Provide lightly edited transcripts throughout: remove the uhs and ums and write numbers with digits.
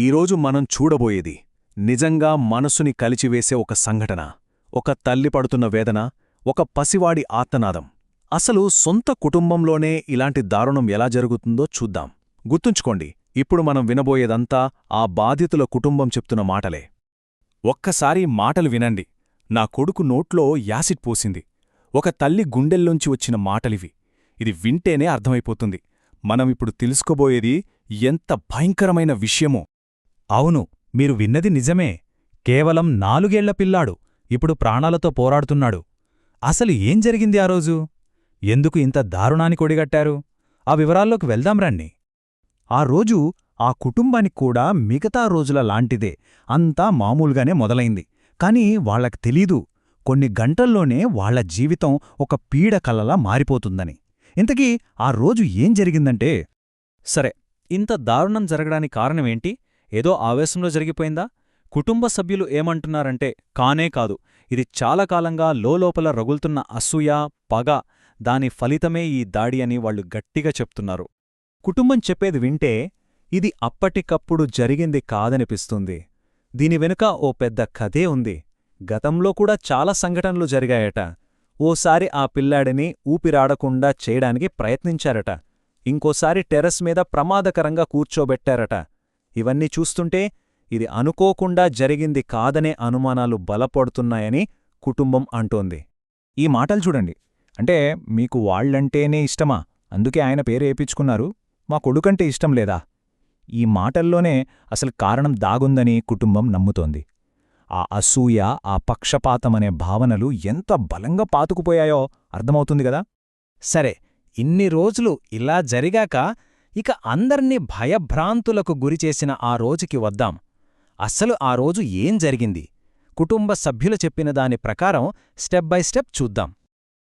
ఈరోజు మనం చూడబోయేది నిజంగా మనసుని కలిచివేసే ఒక సంఘటన, ఒక తల్లి పడుతున్న వేదన, ఒక పసివాడి ఆర్తనాదం. అసలు సొంత కుటుంబంలోనే ఇలాంటి దారుణం ఎలా జరుగుతుందో చూద్దాం. గుర్తుంచుకోండి, ఇప్పుడు మనం వినబోయేదంతా ఆ బాధితుల కుటుంబం చెప్తున్న మాటలే. ఒక్కసారి మాటలు వినండి. నా కొడుకు నోట్లో యాసిడ్ పోసింది. ఒక తల్లి గుండెల్లోంచి వచ్చిన మాటలివి. ఇది వింటేనే అర్థమైపోతుంది మనమిప్పుడు తెలుసుకోబోయేది ఎంత భయంకరమైన విషయమో. అవును, మీరు విన్నది నిజమే. కేవలం 4 ఏళ్ల పిల్లాడు ఇప్పుడు ప్రాణాలతో పోరాడుతున్నాడు. అసలు ఏం జరిగింది ఆ రోజు? ఎందుకు ఇంత దారుణానికి ఒడిగట్టారు? ఆ వివరాల్లోకి వెళ్దాం రండి. ఆ రోజు ఆ కుటుంబానిక్కూడా మిగతా రోజుల లాంటిదే, అంతా మామూలుగానే మొదలైంది. కాని వాళ్లకు తెలీదు, కొన్ని గంటల్లోనే వాళ్ల జీవితం ఒక పీడకలలా మారిపోతుందని. ఇంతకీ ఆ రోజు ఏం జరిగిందంటే, సరే, ఇంత దారుణం జరగడానికి కారణమేంటి? ఏదో ఆవేశంలో జరిగిపోయిందా? కుటుంబ సభ్యులు ఏమంటున్నారంటే కానే కాదు, ఇది చాలా కాలంగా లోలోపల రగులుతున్న అసూయ, పగ, దాని ఫలితమే ఈ దాడి అని వాళ్లు గట్టిగా చెప్తున్నారు. కుటుంబం చెప్పేది వింటే ఇది అప్పటికప్పుడు జరిగింది కాదనిపిస్తుంది. దీని వెనుక ఓ పెద్ద కథే ఉంది. గతంలో కూడా చాలా సంఘటనలు జరిగాయట. ఓసారి ఆ పిల్లాడిని ఊపిరాడకుండా చేయడానికి ప్రయత్నించారట. ఇంకోసారి టెర్రస్ మీద ప్రమాదకరంగా కూర్చోబెట్టారట. ఇవన్నీ చూస్తుంటే ఇది అనుకోకుండా జరిగింది కాదనే అనుమానాలు బలపడుతున్నాయని కుటుంబం అంటోంది. ఈ మాటలు చూడండి. అంటే మీకు వాళ్లంటేనే ఇష్టమా, అందుకే ఆయన పేరు ఏపించుకున్నారు, మా కొడుకంటే ఇష్టం లేదా? ఈ మాటల్లోనే అసలు కారణం దాగుందని కుటుంబం నమ్ముతోంది. ఆ అసూయ, ఆ పక్షపాతమనే భావనలు ఎంత బలంగా పాతుకుపోయాయో అర్థమవుతుంది గదా. సరే, ఇన్ని రోజులు ఇలా జరిగాక ఇక అందర్నీ భయభ్రాంతులకు గురిచేసిన ఆ రోజుకి వద్దాం. అస్సలు ఆ రోజు ఏం జరిగింది? కుటుంబ సభ్యులు చెప్పిన దాని ప్రకారం స్టెప్ బై స్టెప్ చూద్దాం.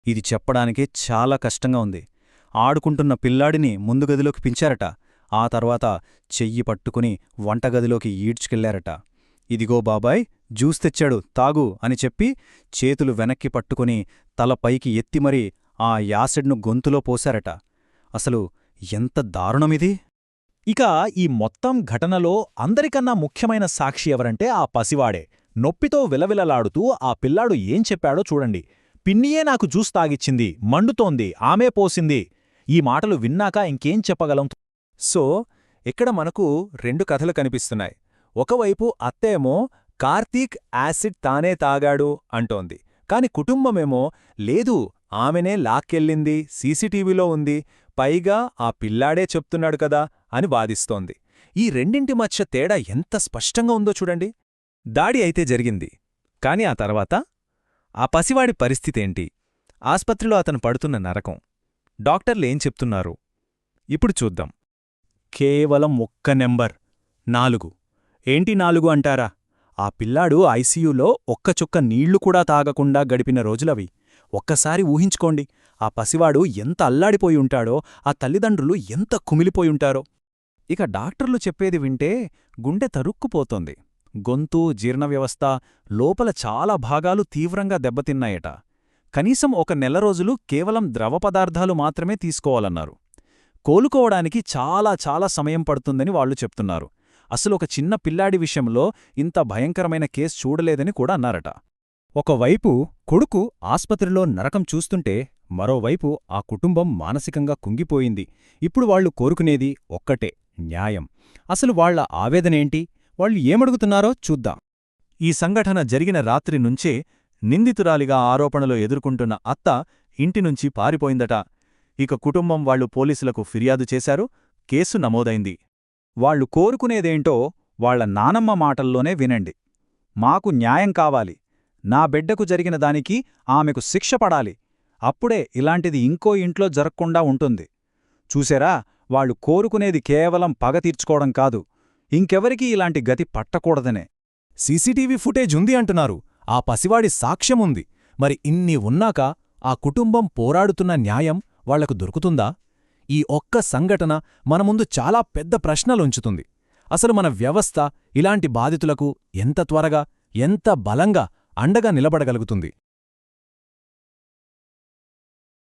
ఇది చెప్పడానికే చాలా కష్టంగా ఉంది. ఆడుకుంటున్న పిల్లాడిని ముందు గదిలోకి పించారట. ఆ తర్వాత చెయ్యి పట్టుకుని వంటగదిలోకి ఈడ్చుకెళ్లారట. ఇదిగో బాబాయ్, జ్యూస్ తెచ్చాడు, తాగు అని చెప్పి చేతులు వెనక్కి పట్టుకుని తల పైకి ఎత్తిమరీ ఆ యాసిడ్ను గొంతులో పోశారట. అసలు ఎంత దారుణమిది! ఇక ఈ మొత్తం ఘటనలో అందరికన్నా ముఖ్యమైన సాక్షి ఎవరంటే ఆ పసివాడే. నొప్పితో విలవిలలాడుతూ ఆ పిల్లాడు ఏం చెప్పాడో చూడండి. పిన్నియే నాకు జ్యూస్ తాగిచ్చింది, మండుతోంది, ఆమె పోసింది. ఈ మాటలు విన్నాక ఇంకేం చెప్పగలం? సో ఇక్కడ మనకు 2 కథలు కనిపిస్తున్నాయి. ఒకవైపు అత్తేమో కార్తీక్ యాసిడ్ తానే తాగాడు అంటోంది, కాని కుటుంబమేమో లేదు, ఆమెనే లాక్కెళ్ళింది, సీసీటీవీలో ఉంది, పైగా ఆ పిల్లాడే చెప్తున్నాడు కదా అని వాదిస్తోంది. ఈ రెండింటి మధ్య తేడా ఎంత స్పష్టంగా ఉందో చూడండి. దాడి అయితే జరిగింది, కాని ఆ తర్వాత ఆ పసివాడి పరిస్థితేంటి? ఆస్పత్రిలో అతను పడుతున్న నరకం. డాక్టర్లేం చెప్తున్నారు ఇప్పుడు చూద్దాం. కేవలం ఒక్క నెంబర్ 4. ఏంటి 4 అంటారా? ఆ పిల్లాడు ఐసీయూలో ఒక్క చుక్క నీళ్లు కూడా తాగకుండా గడిపిన రోజులవి. ఒక్కసారి ఊహించుకోండి, ఆ పసివాడు ఎంత అల్లాడిపోయి ఉంటాడో, ఆ తల్లిదండ్రులు ఎంత కుమిలిపోయుంటారో. ఇక డాక్టర్లు చెప్పేది వింటే గుండె తరుక్కుపోతోంది. గొంతు, జీర్ణవ్యవస్థ, లోపల చాలా భాగాలు తీవ్రంగా దెబ్బతిన్నాయట. కనీసం 1 నెల రోజులు కేవలం ద్రవ పదార్థాలు మాత్రమే తీసుకోవాలన్నారు. కోలుకోవడానికి చాలా చాలా సమయం పడుతుందని వాళ్లు చెప్తున్నారు. అసలు ఒక చిన్న పిల్లాడి విషయంలో ఇంత భయంకరమైన కేసు చూడలేదని కూడా అన్నారట. ఒకవైపు కొడుకు ఆస్పత్రిలో నరకం చూస్తుంటే, మరోవైపు ఆ కుటుంబం మానసికంగా కుంగిపోయింది. ఇప్పుడు వాళ్లు కోరుకునేది ఒక్కటే, న్యాయం. అసలు వాళ్ల ఆవేదనేంటి? వాళ్లు ఏమడుగుతున్నారో చూద్దాం. ఈ సంఘటన జరిగిన రాత్రి నుంచే నిందితురాలిగా ఆరోపణలు ఎదుర్కొంటున్న అత్త ఇంటినుంచి పారిపోయిందట. ఇక కుటుంబం వాళ్లు పోలీసులకు ఫిర్యాదు చేశారు. కేసు నమోదైంది. వాళ్లు కోరుకునేదేంటో వాళ్ల నానమ్మ మాటల్లోనే వినండి. మాకు న్యాయం కావాలి, నా బిడ్డకు జరిగిన దానికి ఆమెకు శిక్ష పడాలి, అప్పుడే ఇలాంటిది ఇంకో ఇంట్లో జరగకుండా ఉంటుంది. చూసారా, వాళ్లు కోరుకునేది కేవలం పగ తీర్చుకోవడం కాదు, ఇంకెవరికీ ఇలాంటి గతి పట్టకూడదనే. సీసీటీవీ ఫుటేజ్ ఉంది అంటున్నారు, ఆ పసివాడి సాక్ష్యముంది. మరి ఇన్ని ఉన్నాక ఆ కుటుంబం పోరాడుతున్న న్యాయం వాళ్లకు దొరుకుతుందా? ఈ ఒక్క సంఘటన మన ముందు చాలా పెద్ద ప్రశ్నలుంచుతుంది. అసలు మన వ్యవస్థ ఇలాంటి బాధితులకు ఎంత త్వరగా, ఎంత బలంగా అండగా నిలబడగలుగుతుంది?